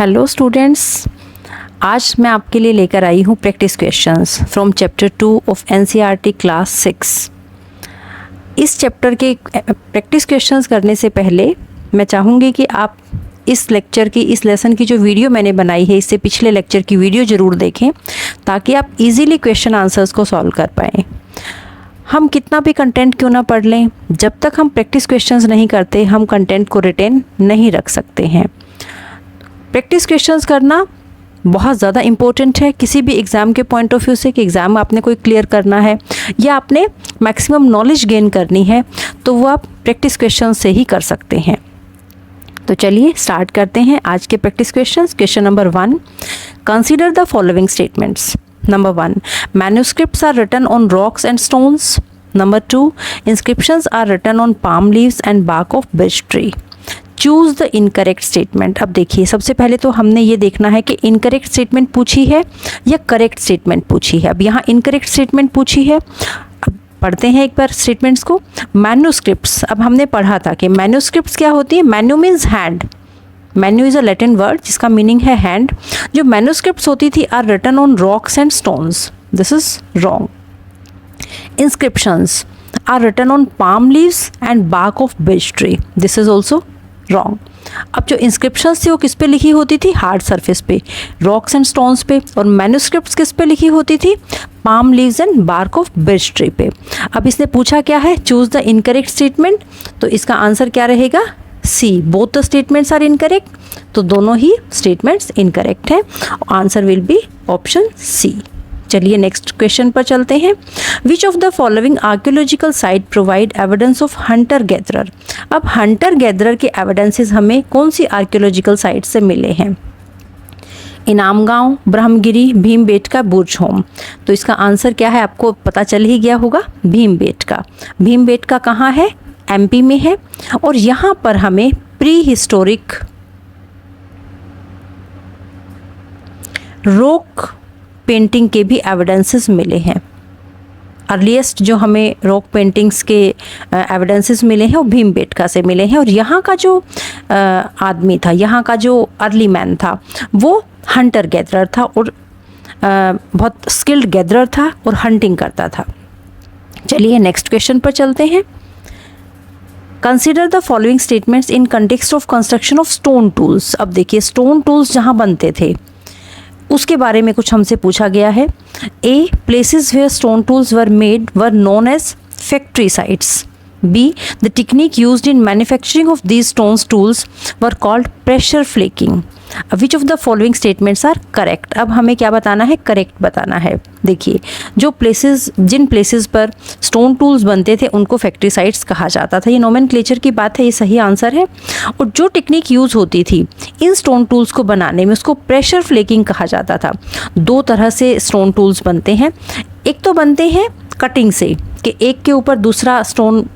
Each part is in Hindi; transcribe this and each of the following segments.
हेलो स्टूडेंट्स, आज मैं आपके लिए लेकर आई हूँ practice questions from chapter 2 of NCERT class 6। इस चैप्टर के प्रैक्टिस क्वेश्चंस करने से पहले मैं चाहूँगी कि आप इस लेक्चर की, इस लेसन की जो वीडियो मैंने बनाई है, इससे पिछले लेक्चर की वीडियो ज़रूर देखें ताकि आप इजीली क्वेश्चन आंसर्स को सॉल्व कर पाएँ। हम कितना भी कंटेंट क्यों ना पढ़ लें, जब तक हम प्रैक्टिस क्वेश्चंस नहीं करते हम कंटेंट को रिटेन नहीं रख सकते हैं। प्रैक्टिस क्वेश्चंस करना बहुत ज़्यादा इम्पोर्टेंट है किसी भी एग्ज़ाम के पॉइंट ऑफ व्यू से कि एग्ज़ाम आपने कोई क्लियर करना है या आपने मैक्सिमम नॉलेज गेन करनी है, तो वो आप प्रैक्टिस क्वेश्चन से ही कर सकते हैं। तो चलिए स्टार्ट करते हैं आज के practice questions. Question number 1, consider the following statements. Number 1, manuscripts are written on rocks and stones. Number 2, inscriptions are written on palm leaves and bark of birch tree. Choose the incorrect statement. अब देखिए, सबसे पहले तो हमने ये देखना है कि इनकरेक्ट स्टेटमेंट पूछी है या करेक्ट स्टेटमेंट पूछी है। अब यहाँ इनकरेक्ट स्टेटमेंट पूछी है। अब पढ़ते हैं एक बार स्टेटमेंट्स को। मैन्युस्क्रिप्ट्स, अब हमने पढ़ा था कि मैन्युस्क्रिप्ट्स क्या होती है। Manu means hand. Manu is a Latin word जिसका मीनिंग है हैंड। जो मैन्युस्क्रिप्ट्स होती थी are written on rocks and stones. This is wrong. Inscriptions are written on palm leaves and bark of birch tree. This is also wrong. अब जो इंस्क्रिप्शंस थी वो किस पे लिखी होती थी, हार्ड सरफेस पे, रॉक्स एंड स्टोन्स पे। और मैन्युस्क्रिप्ट्स किस पे लिखी होती थी, palm leaves and bark of birch tree पे। अब इसने पूछा क्या है, चूज द इनकरेक्ट स्टेटमेंट, तो इसका आंसर क्या रहेगा, C. Both the statements are incorrect, तो दोनों ही स्टेटमेंट्स इनकरेक्ट हैं। Answer will be option C. चलिए नेक्स्ट क्वेश्चन पर चलते हैं। Which of the following archaeological site provide evidence of hunter gatherer. अब हंटर गैदरर के एविडेंसेस हमें कौन सी आर्कियोलॉजिकल साइट से मिले हैं। इनाम गांव, ब्रह्मगिरी, भीमबेटका, बुर्जहोम। तो इसका आंसर क्या है, आपको पता चल ही गया होगा, भीमबेटका। भीमबेटका कहाँ है, एमपी में है। और यहाँ पर हमें प्री हिस्टोरिक रॉक पेंटिंग के भी एविडेंसेस मिले हैं। अर्लीस्ट जो हमें रॉक पेंटिंग्स के एविडेंसेस मिले हैं वो भीमबेटका से मिले हैं। और यहाँ का जो आदमी था, यहाँ का जो अर्ली मैन था, वो हंटर गैदरर था और बहुत स्किल्ड गैदरर था और हंटिंग करता था। चलिए नेक्स्ट क्वेश्चन पर चलते हैं। Consider the following statements in context of construction of stone tools. अब देखिए, स्टोन टूल्स जहाँ बनते थे उसके बारे में कुछ हमसे पूछा गया है। A, places where stone tools were made were known as factory sites. B, the technique used in manufacturing of these stones tools were called pressure flaking. Which of the following statements are correct. अब हमें क्या बताना है, करेक्ट बताना है। देखिए, जो प्लेसेस, जिन प्लेसेस पर स्टोन टूल्स बनते थे उनको फैक्ट्री साइट्स कहा जाता था। ये नोमेनक्लेचर की बात है, ये सही आंसर है। और जो टेक्निक यूज़ होती थी इन स्टोन टूल्स को बनाने में उसको प्रेशर फ्लेकिंग कहा जाता था। दो तरह से स्टोन टूल्स बनते हैं। एक तो बनते हैं कटिंग से, कि एक के ऊपर दूसरा स्टोन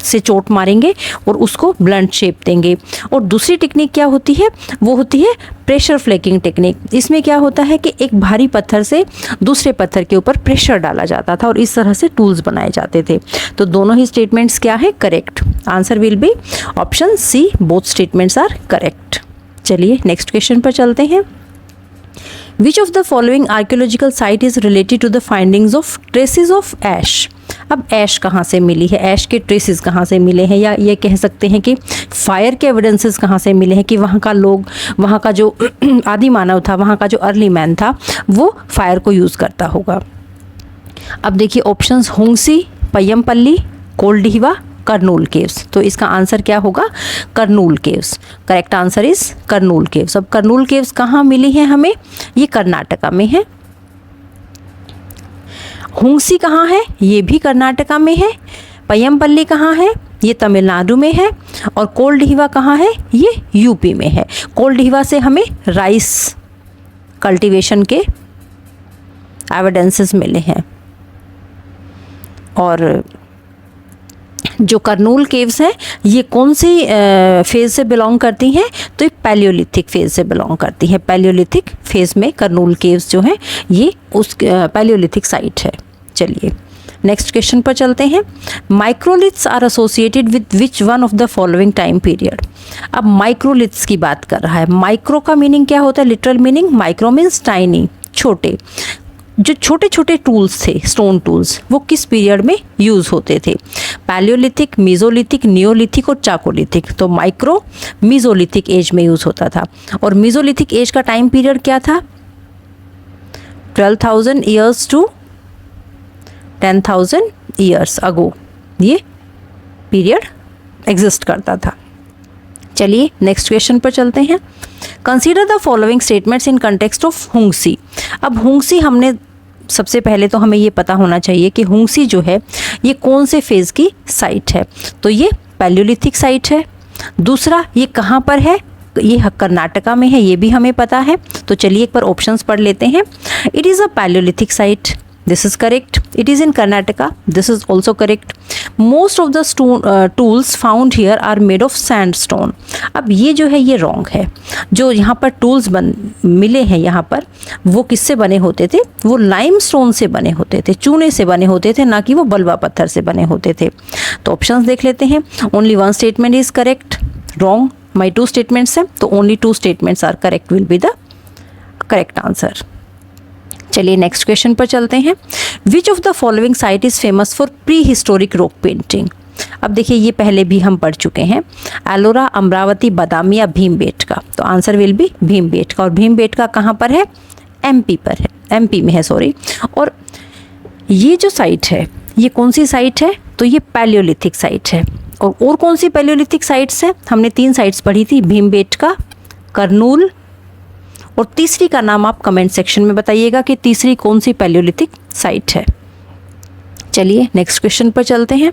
से चोट मारेंगे और उसको ब्लंट शेप देंगे। और दूसरी टेक्निक क्या होती है, वो होती है प्रेशर फ्लेकिंग टेक्निक। इसमें क्या होता है कि एक भारी पत्थर से दूसरे पत्थर के ऊपर प्रेशर डाला जाता था और इस तरह से टूल्स बनाए जाते थे। तो दोनों ही स्टेटमेंट्स क्या है, correct. Answer will be option C, both statements are correct. चलिए नेक्स्ट क्वेश्चन पर चलते हैं। Which of the following archaeological site is related to the findings of traces of ash? अब ऐश कहाँ से मिली है, ऐश के ट्रेसेस कहाँ से मिले हैं, या ये कह सकते हैं कि फायर के एविडेंसेस कहाँ से मिले हैं कि वहाँ का लोग, वहाँ का जो आदि मानव था, वहाँ का जो अर्ली मैन था, वो फायर को यूज़ करता होगा। अब देखिए ऑप्शंस, होंगसी, पय्यमपल्ली, कोल्डिहिवा, करनूल केव्स। तो इसका आंसर क्या होगा, Kurnool caves. Correct answer is Kurnool caves. अब करनूल केव्स कहाँ मिली हैं हमें, ये कर्नाटका में है। हुंगसी कहाँ है, ये भी कर्नाटका में है। पय्यमपल्ली कहाँ है, ये तमिलनाडु में है। और कोल्डिहिवा कहाँ है, ये यूपी में है। कोल्डिहिवा से हमें राइस कल्टीवेशन के एविडेंसेस मिले हैं। और जो करनूल केव्स हैं ये कौन सी फेज़ से बिलोंग करती हैं, तो ये पैलियोलिथिक फेज़ से बिलोंग करती हैं। पैलियोलिथिक फेज़ में करनूल केव्स जो हैं ये उस पैलियोलिथिक साइट है। चलिए नेक्स्ट क्वेश्चन पर चलते हैं। Microliths are associated with which one of the following time period. अब माइक्रोलिथ्स की बात कर रहा है। माइक्रो का मीनिंग क्या होता है? Literal meaning micro means tiny, छोटे। जो छोटे छोटे टूल्स थे, स्टोन टूल्स, वो किस पीरियड में यूज़ होते थे? पैलियोलिथिक, मीजोलिथिक, नियोलिथिक और चाकोलिथिक। तो माइक्रो मीजोलिथिक एज में यूज़ होता था। और मीजोलिथिक एज का टाइम पीरियड क्या था? 12,000 ईयर्स टू 10,000 ईयर्स अगो ये पीरियड एग्जिस्ट करता था। चलिए नेक्स्ट क्वेश्चन पर चलते हैं। Consider the following statements in context of Hunsgi. अब हुंगसी, हमने सबसे पहले तो हमें ये पता होना चाहिए कि हुंगसी जो है ये कौन से फेज़ की साइट है। तो ये पैलियोलिथिक साइट है। दूसरा, ये कहाँ पर है? ये कर्नाटका में है, ये भी हमें पता है। तो चलिए एक बार ऑप्शंस पढ़ लेते हैं। It is a Palaeolithic site, this is correct. It is in Karnataka, this is also correct. Most of the tools found here are made of sandstone. अब ये जो है ये रॉन्ग है। जो यहाँ पर टूल्स मिले हैं यहाँ पर, वो किससे बने होते थे? वो लाइमस्टोन से बने होते थे, चूने से बने होते थे, ना कि वो बलुआ पत्थर से बने होते थे। तो ऑप्शंस देख लेते हैं। Only one statement is correct, wrong. My two statements हैं, तो only two statements are correct, will be the correct answer. चलिए नेक्स्ट क्वेश्चन पर चलते हैं। Which of the following site is famous for prehistoric rock painting. अब देखिए ये पहले भी हम पढ़ चुके हैं। एलोरा, अमरावती, बादामी या भीमबेटका। तो आंसर विल बी भीमबेटका। और भीमबेटका कहाँ पर है? एमपी पर है, एमपी में है, सॉरी। और ये जो साइट है ये कौन सी साइट है? तो ये पैलियोलिथिक साइट है। और कौन सी पैलियोलिथिक साइट्स है? हमने 3 साइट्स पढ़ी थी, भीमबेटका, करनूल, और तीसरी का नाम आप कमेंट सेक्शन में बताइएगा कि तीसरी कौन सी पैलियोलिथिक साइट है। चलिए नेक्स्ट क्वेश्चन पर चलते हैं।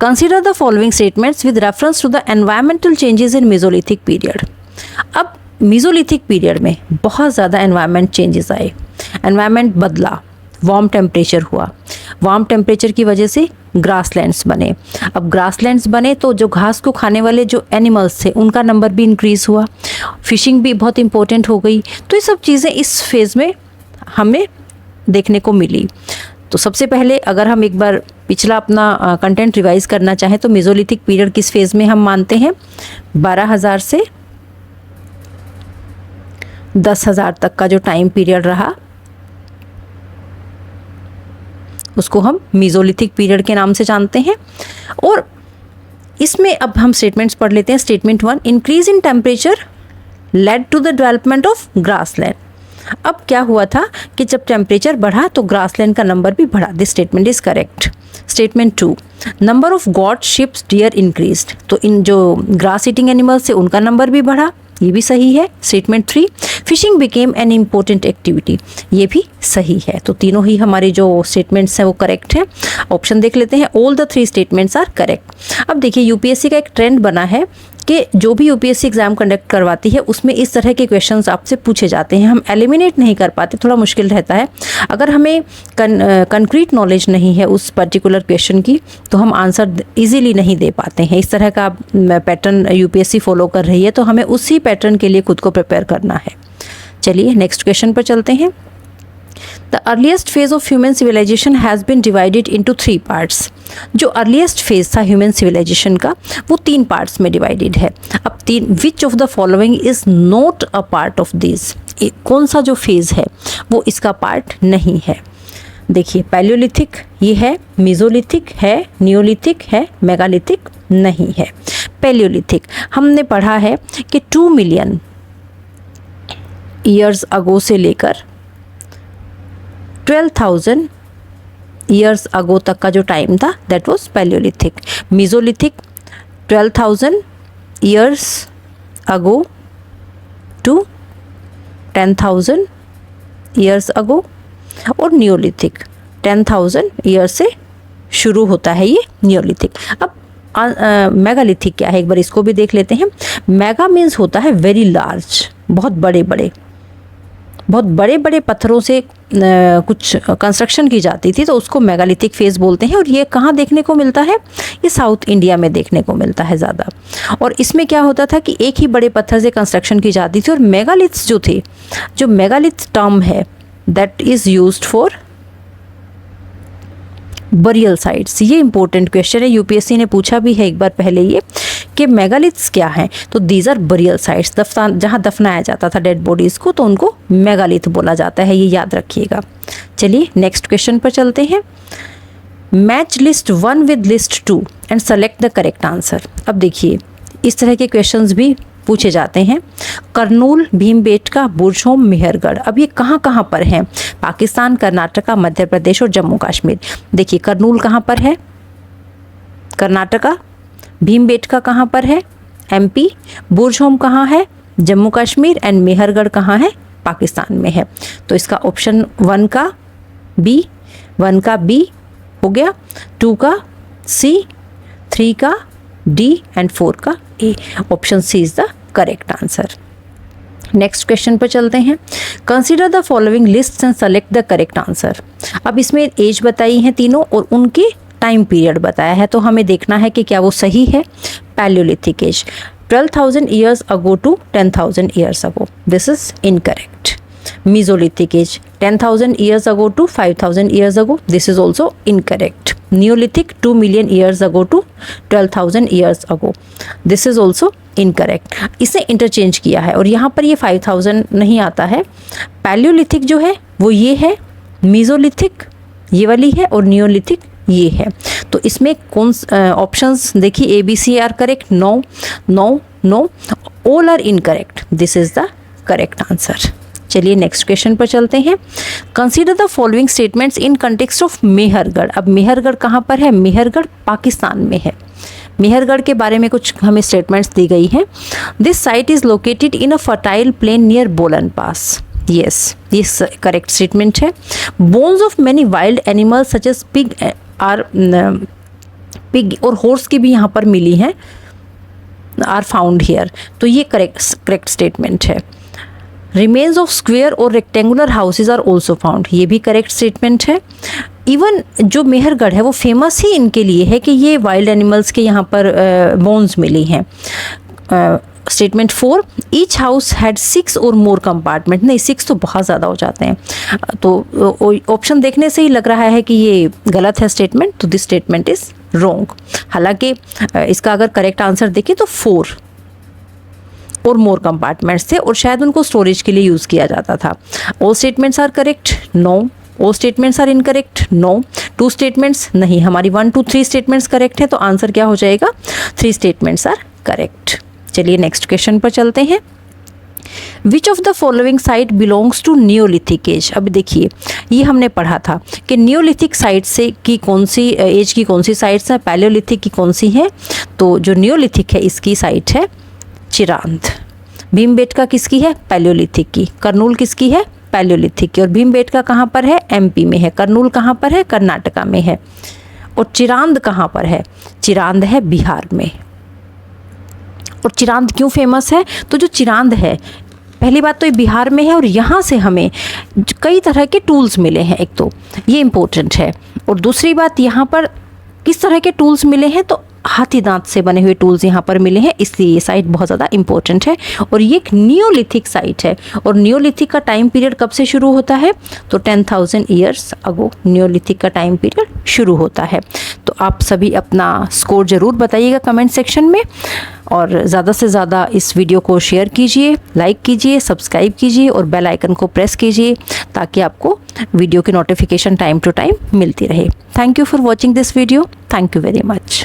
Consider the following statements with reference to the environmental changes in Mesolithic period. अब मेसोलिथिक पीरियड में बहुत ज़्यादा एनवायरमेंट चेंजेस आए, एनवायरमेंट बदला, वार्म टेम्परेचर हुआ। वार्म टेम्परेचर की वजह से ग्रासलैंड्स बने। अब ग्रासलैंड्स बने तो जो घास को खाने वाले जो एनिमल्स थे उनका नंबर भी इंक्रीज़ हुआ। फिशिंग भी बहुत इंपॉर्टेंट हो गई। तो ये सब चीज़ें इस फेज़ में हमें देखने को मिली। तो सबसे पहले अगर हम एक बार पिछला अपना कंटेंट रिवाइज करना चाहें तो मेसोलिथिक पीरियड किस फेज़ में हम मानते हैं? 12,000 से 10,000 तक का जो टाइम पीरियड रहा उसको हम मेसोलिथिक पीरियड के नाम से जानते हैं। और इसमें अब हम स्टेटमेंट्स पढ़ लेते हैं। Statement 1, increase in temperature led to the development of grassland. अब क्या हुआ था कि जब टेम्परेचर बढ़ा तो ग्रासलैंड का नंबर भी बढ़ा। This statement is correct. Statement 2, number of goat, sheeps, deer increased. तो इन जो ग्रास ईटिंग एनिमल्स थे उनका नंबर भी बढ़ा, ये भी सही है। Statement 3, fishing became an important activity, ये भी सही है। तो तीनों ही हमारे जो स्टेटमेंट्स हैं वो करेक्ट हैं। ऑप्शन देख लेते हैं। All the 3 statements are correct. अब देखिए यूपीएससी का एक ट्रेंड बना है कि जो भी यूपीएससी एग्जाम कंडक्ट करवाती है उसमें इस तरह के क्वेश्चंस आपसे पूछे जाते हैं। हम एलिमिनेट नहीं कर पाते, थोड़ा मुश्किल रहता है। अगर हमें कंक्रीट नॉलेज नहीं है उस पर्टिकुलर क्वेश्चन की तो हम आंसर इजीली नहीं दे पाते हैं। इस तरह का पैटर्न यूपीएससी फॉलो कर रही है, तो हमें उसी पैटर्न के लिए खुद को प्रिपेयर करना है। चलिए नेक्स्ट क्वेश्चन पर चलते हैं। The earliest phase of human civilisation has been divided into 3 parts. जो अर्लीस्ट फेज था ह्यूमन सिविलाइजेशन का वो 3 पार्ट्स में डिवाइडेड है। अब which of the following is not a part of this. कौन सा जो फेज है वो इसका पार्ट नहीं है? देखिए पैलियोलिथिक ये है, मेसोलिथिक है, नियोलिथिक है, मेगालिथिक नहीं है। पैलियोलिथिक हमने पढ़ा है कि 2 मिलियन ईयर्स अगो से लेकर 12,000 ईयर्स अगो तक का जो टाइम था that was Palaeolithic. Mesolithic 12,000 years ago to 10,000 years ago. और नियोलिथिक 10,000 ईयर से शुरू होता है ये नियोलिथिक। अब मेगालिथिक क्या है एक बार इसको भी देख लेते हैं। मेगा मीन्स होता है वेरी लार्ज, बहुत बड़े बड़े पत्थरों से कुछ कंस्ट्रक्शन की जाती थी, तो उसको मेगालिथिक फेज बोलते हैं। और ये कहाँ देखने को मिलता है? ये साउथ इंडिया में देखने को मिलता है ज़्यादा। और इसमें क्या होता था कि एक ही बड़े पत्थर से कंस्ट्रक्शन की जाती थी। और मेगालिथ्स जो थे, जो मेगालिथ टर्म है that is used for burial sites, ये इंपॉर्टेंट क्वेश्चन है, यूपीएससी ने पूछा भी है एक बार पहले ये कि मेगालिथ्स क्या हैं, तो दीज आर बरियल साइट्स, जहाँ दफनाया जाता था डेड बॉडीज़ को तो उनको मेगालिथ बोला जाता है, ये याद रखिएगा। चलिए नेक्स्ट क्वेश्चन पर चलते हैं। Match list 1 with list 2 and select the correct answer. अब देखिए इस तरह के क्वेश्चंस भी पूछे जाते हैं। करनूल, भीमबेटका, बुरझोम, मेहरगढ़, अब ये कहाँ कहाँ पर हैं? पाकिस्तान, कर्नाटका, मध्य प्रदेश और जम्मू कश्मीर। देखिए करनूल कहाँ पर है? कर्नाटका। भीमबेटका कहाँ पर है? एमपी। बुरझोम कहाँ है? जम्मू कश्मीर। एंड मेहरगढ़ कहाँ है? पाकिस्तान में है। तो इसका ऑप्शन 1 का बी हो गया, 2 का सी, 3 का डी एंड 4 का A. Option C is the correct answer. Next question पर चलते हैं। Consider the following list and select the correct answer. अब इसमें एज बताई है तीनों और उनके टाइम पीरियड बताया है, तो हमें देखना है कि क्या वो सही है। Palaeolithic age 12,000 years ago to 10,000 years ago, this is incorrect. Mesolithic age 10,000 years ago to 5,000 years ago, this is also incorrect. Neolithic 2 million years ago to 12,000 years ago, this is also incorrect. इसे इंटरचेंज किया है और यहाँ पर ये 5,000 नहीं आता है। पैलियोलिथिक जो है वो ये है, मीजोलिथिक ये वाली है और नियोलिथिक ये है। तो इसमें कौन ऑप्शंस देखिए, ABC are correct, no, all are incorrect, this is the correct answer. चलिए नेक्स्ट क्वेश्चन पर चलते हैं। Consider the following statements in context of Mehrgarh. अब मेहरगढ़ कहाँ पर है? मेहरगढ़ पाकिस्तान में है। मेहरगढ़ के बारे में कुछ हमें स्टेटमेंट्स दी गई हैं। This site is located in a fertile plain near Bolan pass, yes ये करेक्ट स्टेटमेंट है। Bones of many wild animals such as pig और हॉर्स की भी यहाँ पर मिली हैं, आर फाउंड हियर, तो ये करेक्ट स्टेटमेंट है। रिमेन्स ऑफ स्क्वेयर और rectangular houses are also found, ये भी करेक्ट स्टेटमेंट है। इवन जो मेहरगढ़ है वो फेमस ही इनके लिए है कि ये वाइल्ड एनिमल्स के यहाँ पर बोन्स मिली हैं। स्टेटमेंट 4, ईच हाउस हैड 6 और मोर कंपार्टमेंट, नहीं 6 तो बहुत ज़्यादा हो जाते हैं, तो ऑप्शन देखने से ही लग रहा है कि ये गलत है स्टेटमेंट, तो दिस स्टेटमेंट इज़ रॉन्ग। हालांकि इसका अगर करेक्ट आंसर देखें तो 4 और मोर कंपार्टमेंट्स थे और शायद उनको स्टोरेज के लिए यूज़ किया जाता था। All statements are correct, no. All statements are incorrect, no. 2 statements नहीं, हमारी 1, 2, 3 स्टेटमेंट्स करेक्ट हैं, तो आंसर क्या हो जाएगा? 3 स्टेटमेंट्स आर करेक्ट। चलिए नेक्स्ट क्वेश्चन पर चलते हैं। Which of the following site belongs to Neolithic age. अब देखिए ये हमने पढ़ा था कि नियोलिथिक साइट से की कौन सी एज की कौन सी साइट्स हैं, पैलियोलिथिक की कौन सी है, तो जो नियोलिथिक है इसकी साइट है चिरांद। भीमबेटका किसकी है? पैलियोलिथिक की। करनूल किसकी है? पैलियोलिथिक की। और भीमबेटका कहाँ पर है? एमपी में है। करनूल कहाँ पर है? कर्नाटका में है। और चिरांद कहाँ पर है? चिरांद है बिहार में। और चिरांद क्यों फेमस है? तो जो चिरांद है, पहली बात तो ये बिहार में है और यहाँ से हमें कई तरह के टूल्स मिले हैं, एक तो ये इम्पोर्टेंट है। और दूसरी बात यहाँ पर किस तरह के टूल्स मिले हैं, तो हाथी दांत से बने हुए टूल्स यहाँ पर मिले हैं, इसलिए ये साइट बहुत ज़्यादा इंपॉर्टेंट है। और ये एक नियोलिथिक साइट है। और नियोलिथिक का टाइम पीरियड कब से शुरू होता है? तो 10,000 ईयर्स अगो नियोलिथिक का टाइम पीरियड शुरू होता है। तो आप सभी अपना स्कोर ज़रूर बताइएगा कमेंट सेक्शन में, और ज़्यादा से ज़्यादा इस वीडियो को शेयर कीजिए, लाइक कीजिए, सब्सक्राइब कीजिए और बेल आइकन को प्रेस कीजिए ताकि आपको वीडियो की नोटिफिकेशन टाइम टू टाइम मिलती रहे। Thank you for watching this video. Thank you very much.